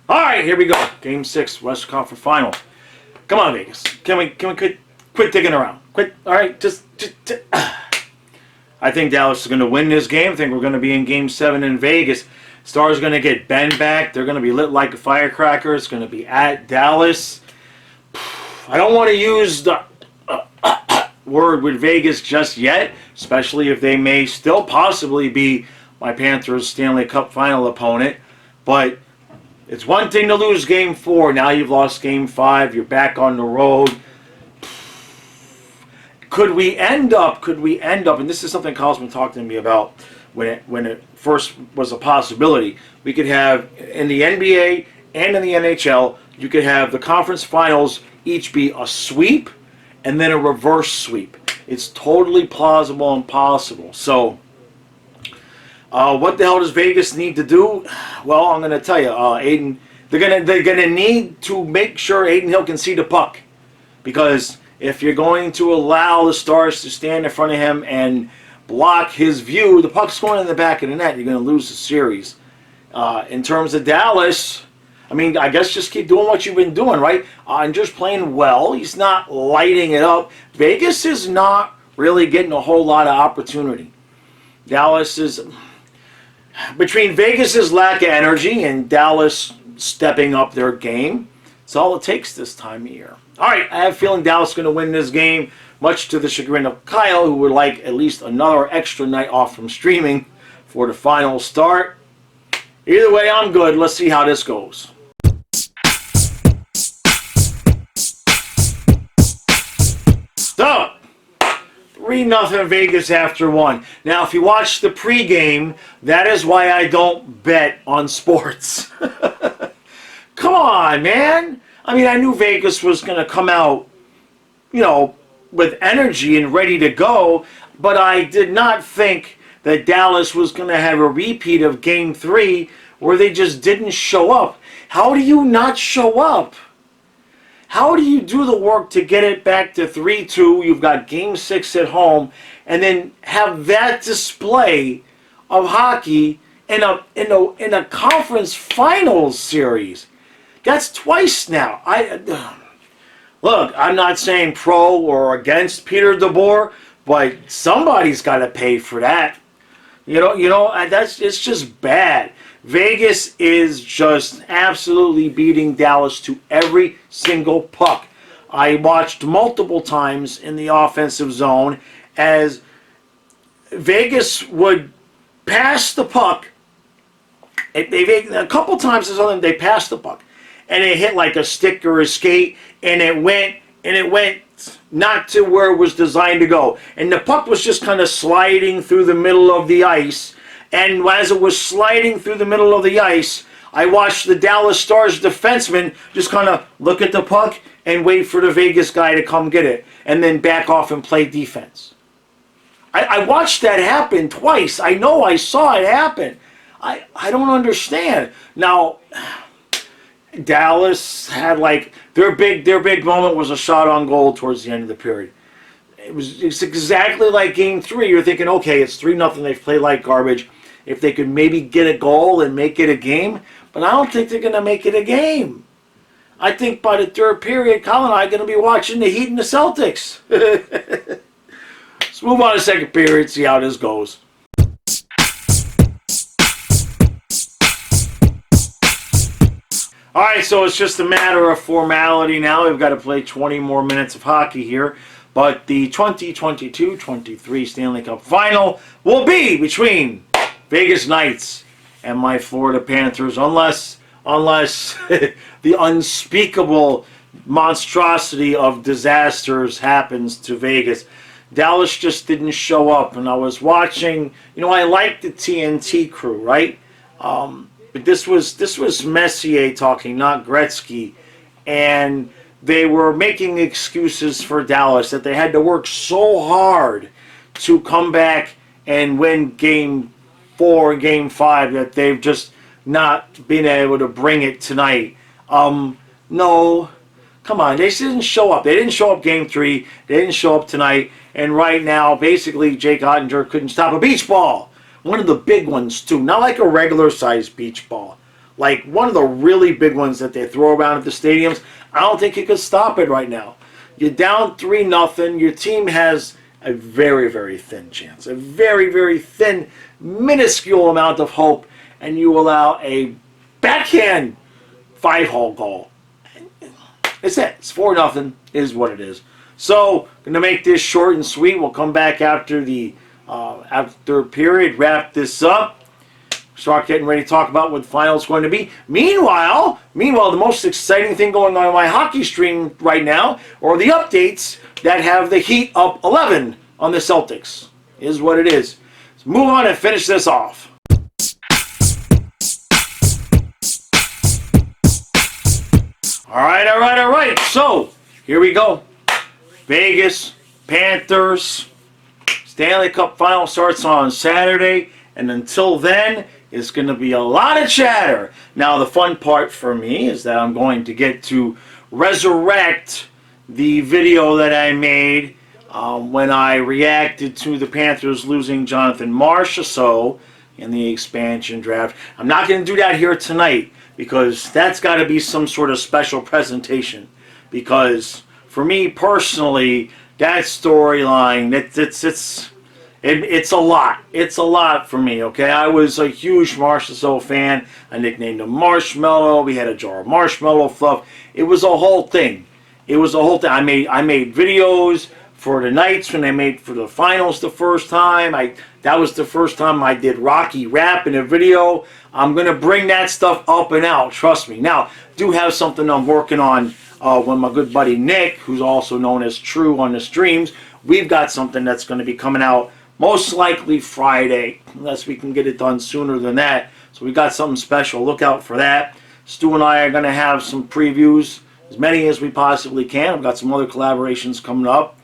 All right, here we go. Game 6, Western Conference Final. Come on, Vegas. Can we quit digging around? Quit. All right, just I think Dallas is going to win this game. I think we're going to be in Game 7 in Vegas. Stars are going to get Ben back. They're going to be lit like a firecracker. It's going to be at Dallas. I don't want to use the word with Vegas just yet, especially if they may still possibly be my Panthers Stanley Cup final opponent. But it's one thing to lose Game 4. Now you've lost Game 5. You're back on the road. Could we end up, and this is something Kyle's been talking to me about when it first was a possibility, we could have, in the NBA and in the NHL, you could have the conference finals each be a sweep and then a reverse sweep. It's totally plausible and possible. So, what the hell does Vegas need to do? Well, I'm going to tell you, Aiden, they're gonna need to make sure Aiden Hill can see the puck, because if you're going to allow the Stars to stand in front of him and block his view, the puck's going in the back of the net. You're going to lose the series. In terms of Dallas, I mean, I guess just keep doing what you've been doing, right? And just playing well. He's not lighting it up. Vegas is not really getting a whole lot of opportunity. Dallas is, between Vegas's lack of energy and Dallas stepping up their game, it's all it takes this time of year. All right, I have a feeling Dallas is going to win this game, much to the chagrin of Kyle, who would like at least another extra night off from streaming for the final start. Either way, I'm good. Let's see how this goes. So, 3-0 Vegas after 1. Now, if you watch the pregame, that is why I don't bet on sports. Come on, man. I mean, I knew Vegas was going to come out, with energy and ready to go, but I did not think that Dallas was going to have a repeat of Game 3 where they just didn't show up. How do you not show up? How do you do the work to get it back to 3-2? You've got Game 6 at home, and then have that display of hockey in a conference finals series? That's twice now. Look, I'm not saying pro or against Peter DeBoer, but somebody's got to pay for that. It's just bad. Vegas is just absolutely beating Dallas to every single puck. I watched multiple times in the offensive zone as Vegas would pass the puck. A couple times they passed the puck, and it hit like a stick or a skate, and it went not to where it was designed to go. And the puck was just kind of sliding through the middle of the ice. And as it was sliding through the middle of the ice, I watched the Dallas Stars defenseman just kind of look at the puck and wait for the Vegas guy to come get it, and then back off and play defense. I watched that happen twice. I know I saw it happen. I don't understand. Now, Dallas had their big moment was a shot on goal towards the end of the period. It's exactly like Game 3. You're thinking, okay, it's 3-0. They've played like garbage. If they could maybe get a goal and make it a game, but I don't think they're going to make it a game. I think by the third period, Colin and I are going to be watching the Heat and the Celtics. Let's move on to the second period, see how this goes. All right, so it's just a matter of formality now. We've got to play 20 more minutes of hockey here. But the 2022-23 Stanley Cup Final will be between Vegas Knights and my Florida Panthers, unless the unspeakable monstrosity of disasters happens to Vegas. Dallas just didn't show up, and I was watching. I like the TNT crew, right? But this was Messier talking, not Gretzky, and they were making excuses for Dallas that they had to work so hard to come back and win Game 4 and Game 5 that they've just not been able to bring it tonight. No, come on, they didn't show up. They didn't show up Game 3. They didn't show up tonight. And right now, basically, Jake Ottinger couldn't stop a beach ball. One of the big ones, too. Not like a regular-sized beach ball. like one of the really big ones that they throw around at the stadiums, I don't think you could stop it right now. You're down 3-0. Your team has a very, very thin chance, a very, very thin, minuscule amount of hope, and you allow a backhand 5-hole goal. It's it. It's 4-0. Is what it is. So, going to make this short and sweet. We'll come back after the after period, wrap this up, start getting ready to talk about what the final is going to be. Meanwhile, the most exciting thing going on my hockey stream right now are the updates that have the Heat up 11 on the Celtics. Is what it is. Let's move on and finish this off. All right. So, here we go. Vegas, Panthers, Stanley Cup Final starts on Saturday, and until then, it's going to be a lot of chatter. Now, the fun part for me is that I'm going to get to resurrect the video that I made when I reacted to the Panthers losing Jonathan Marchessault in the expansion draft. I'm not going to do that here tonight because that's got to be some sort of special presentation. Because for me personally, that storyline, it's a lot. It's a lot for me, okay? I was a huge Marchessault fan. I nicknamed him Marshmallow. We had a jar of marshmallow fluff. It was a whole thing. I made videos for the nights when I made for the finals the first time. That was the first time I did Rocky rap in a video. I'm going to bring that stuff up and out, trust me. Now, do have something I'm working on with my good buddy Nick, who's also known as True on the streams. We've got something that's going to be coming out most likely Friday, unless we can get it done sooner than that. So we got something special. Look out for that. Stu and I are going to have some previews, as many as we possibly can. I've got some other collaborations coming up.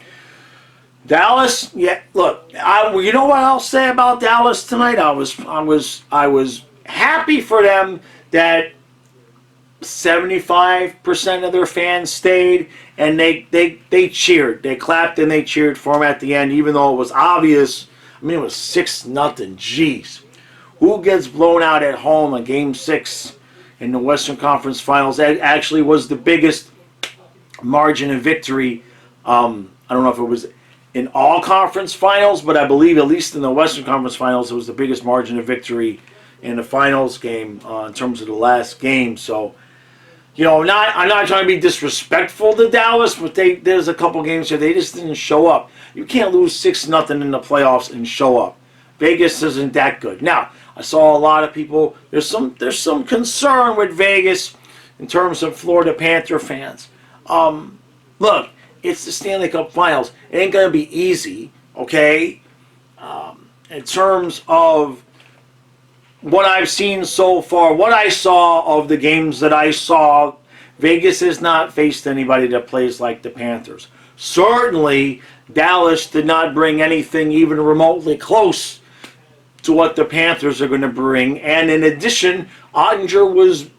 Dallas, yeah. Look, you know what I'll say about Dallas tonight? I was happy for them that 75% of their fans stayed, and they cheered. They clapped and they cheered for him at the end, even though it was obvious. I mean, it was 6-0. Jeez. Who gets blown out at home in Game 6 in the Western Conference Finals? That actually was the biggest margin of victory. I don't know if it was in all conference finals, but I believe at least in the Western Conference Finals, it was the biggest margin of victory in the finals game in terms of the last game. So, you know, I'm not trying to be disrespectful to Dallas, but there's a couple games here they just didn't show up. You can't lose 6-0 in the playoffs and show up. Vegas isn't that good. Now, I saw a lot of people. There's some concern with Vegas in terms of Florida Panther fans. Look, it's the Stanley Cup Finals. It ain't gonna be easy, okay? In terms of what I've seen so far, what I saw of the games that I saw, Vegas has not faced anybody that plays like the Panthers. Certainly, Dallas did not bring anything even remotely close to what the Panthers are going to bring. And in addition, Ottinger was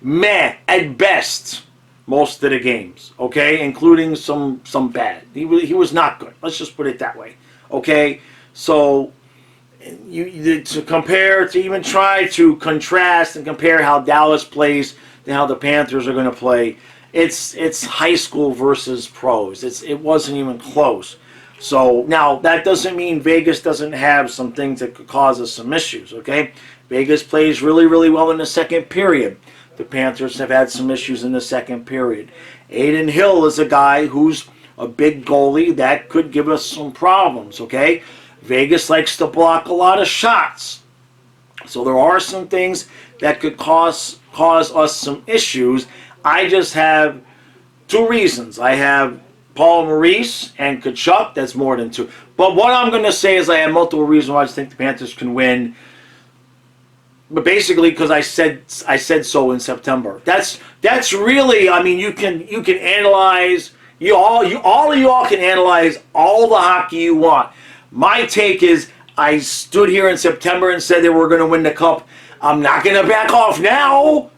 meh at best most of the games, okay, including some bad. He was not good. Let's just put it that way, okay? So to even try to contrast and compare how Dallas plays and how the Panthers are going to play, it's high school versus pros. It wasn't even close. So now that doesn't mean Vegas doesn't have some things that could cause us some issues, okay? Vegas plays really, really well in the second period. The Panthers have had some issues in the second period. Aiden Hill is a guy who's a big goalie that could give us some problems, okay? Vegas likes to block a lot of shots. So there are some things that could cause us some issues. I just have two reasons. I have Paul Maurice and Kachuk. That's more than two. But what I'm going to say is I have multiple reasons why I think the Panthers can win. But basically, because I said so in September. That's really. I mean, you can analyze. All of y'all can analyze all the hockey you want. My take is I stood here in September and said they were going to win the cup. I'm not going to back off now.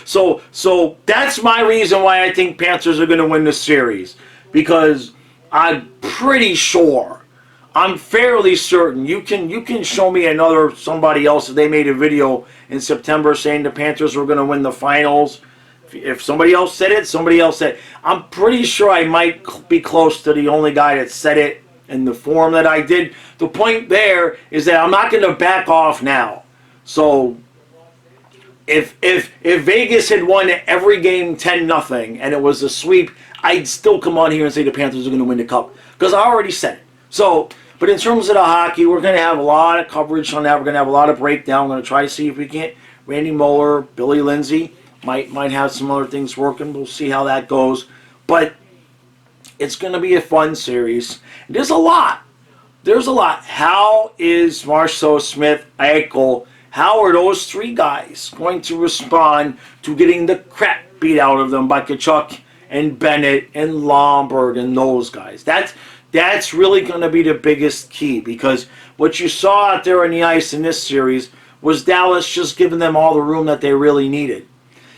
So that's my reason why I think Panthers are going to win the series, because I'm pretty sure I'm fairly certain you can show me somebody else that they made a video in September saying the Panthers were going to win the finals. If somebody else said it, somebody else said it. I'm pretty sure I might be close to the only guy that said it in the form that I did. The point there is that I'm not going to back off now. So if Vegas had won every game 10-0 and it was a sweep, I'd still come on here and say the Panthers are going to win the cup because I already said it. So, but in terms of the hockey, we're going to have a lot of coverage on that. We're going to have a lot of breakdown. We're going to try to see if we can't. Randy Moeller, Billy Lindsay might have some other things working. We'll see how that goes. But it's going to be a fun series. There's a lot. There's a lot. How is Marceau, Smith, Eichel, how are those three guys going to respond to getting the crap beat out of them by Tkachuk and Bennett and Lomberg and those guys? That's really going to be the biggest key, because what you saw out there on the ice in this series was Dallas just giving them all the room that they really needed.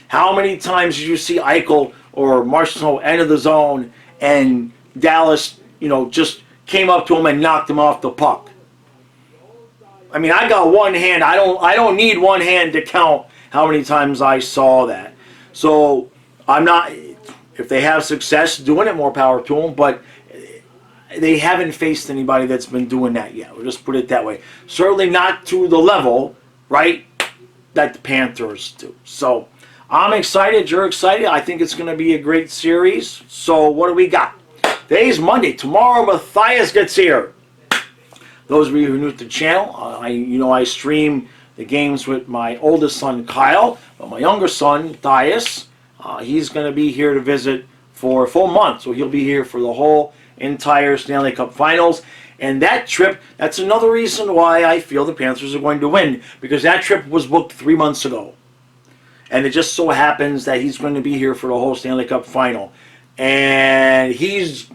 How many times did you see Eichel or Marceau enter the zone and Dallas, just came up to him and knocked him off the puck? I mean, I got one hand. I don't need one hand to count how many times I saw that. So I'm not. If they have success doing it, more power to them. But they haven't faced anybody that's been doing that yet. We'll just put it that way. Certainly not to the level, right, that the Panthers do. So I'm excited. You're excited. I think it's going to be a great series. So what do we got? Today's Monday. Tomorrow, Matthias gets here. Those of you who are new to the channel, I stream the games with my oldest son, Kyle, but my younger son, Matthias, he's going to be here to visit for a full month. So he'll be here for the whole entire Stanley Cup Finals. And that trip, that's another reason why I feel the Panthers are going to win, because that trip was booked 3 months ago. And it just so happens that he's going to be here for the whole Stanley Cup Final. And he's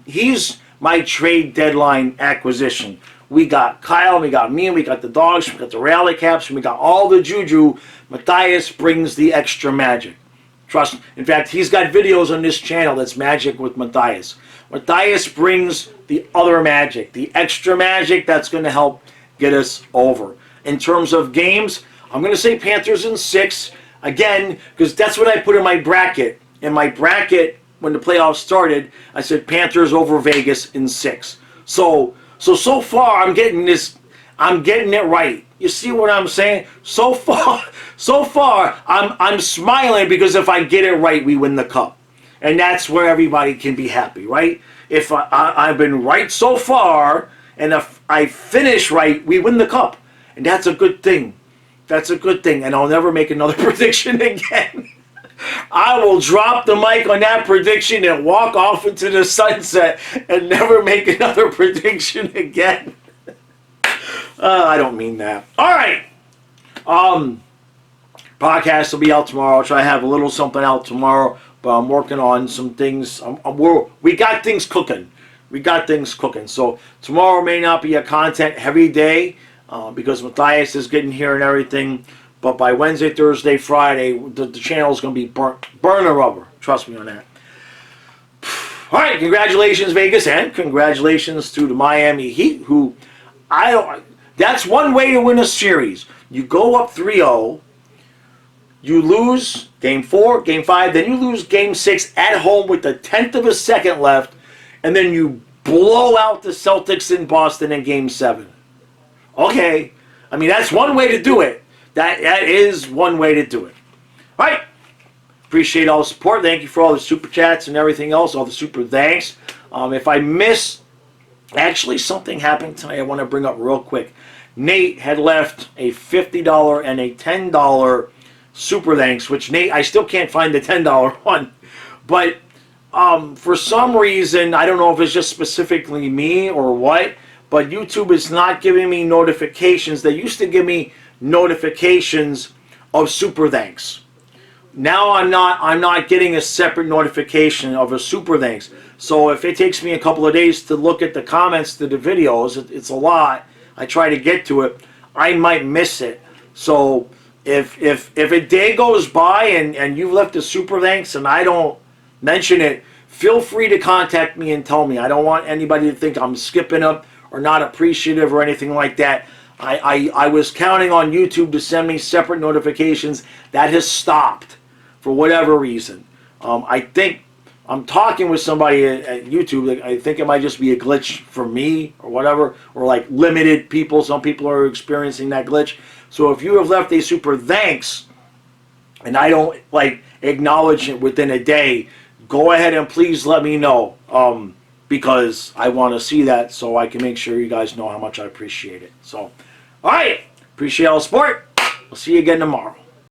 my trade deadline acquisition. We got Kyle, we got me, we got the dogs, we got the rally caps, we got all the juju. Matthias brings the extra magic. Trust me. In fact, he's got videos on this channel that's magic with Matthias. Matthias brings the other magic, the extra magic that's going to help get us over. In terms of games, I'm going to say Panthers in 6. Again, because that's what I put in my bracket. In my bracket, when the playoffs started, I said Panthers over Vegas in 6. So far, I'm getting it right. You see what I'm saying? So far, I'm smiling, because if I get it right, we win the cup. And that's where everybody can be happy, right? If I've been right so far, and if I finish right, we win the cup. And that's a good thing. That's a good thing. And I'll never make another prediction again. I will drop the mic on that prediction and walk off into the sunset and never make another prediction again. I don't mean that. All right. Podcast will be out tomorrow. I'll try to have a little something out tomorrow, but I'm working on some things. We got things cooking. We got things cooking. So tomorrow may not be a content-heavy day because Matthias is getting here and everything. But by Wednesday, Thursday, Friday, the channel is going to be burning rubber. Trust me on that. All right, congratulations, Vegas, and congratulations to the Miami Heat, who that's one way to win a series. You go up 3-0, you lose Game 4, Game 5, then you lose Game 6 at home with a 1/10 of a second left, and then you blow out the Celtics in Boston in Game 7. Okay, I mean, that's one way to do it. That is one way to do it. All right. Appreciate all the support. Thank you for all the super chats and everything else, all the super thanks. If I miss, actually something happened tonight I want to bring up real quick. Nate had left a $50 and a $10 super thanks, which Nate, I still can't find the $10 one. But for some reason, I don't know if it's just specifically me or what, but YouTube is not giving me notifications. They used to give me notifications of super thanks. Now I'm not getting a separate notification of a super thanks. So if it takes me a couple of days to look at the comments to the videos, it's a lot. I try to get to it. I might miss it. So if a day goes by and you've left a super thanks and I don't mention it, feel free to contact me and tell me. I don't want anybody to think I'm skipping up or not appreciative or anything like that. I was counting on YouTube to send me separate notifications. That has stopped for whatever reason. I think I'm talking with somebody at YouTube. Like, I think it might just be a glitch for me or whatever, or like limited people. Some people are experiencing that glitch. So if you have left a super thanks and I don't like acknowledge it within a day, go ahead and please let me know, because I want to see that so I can make sure you guys know how much I appreciate it. So, all right, appreciate all the support. We'll see you again tomorrow.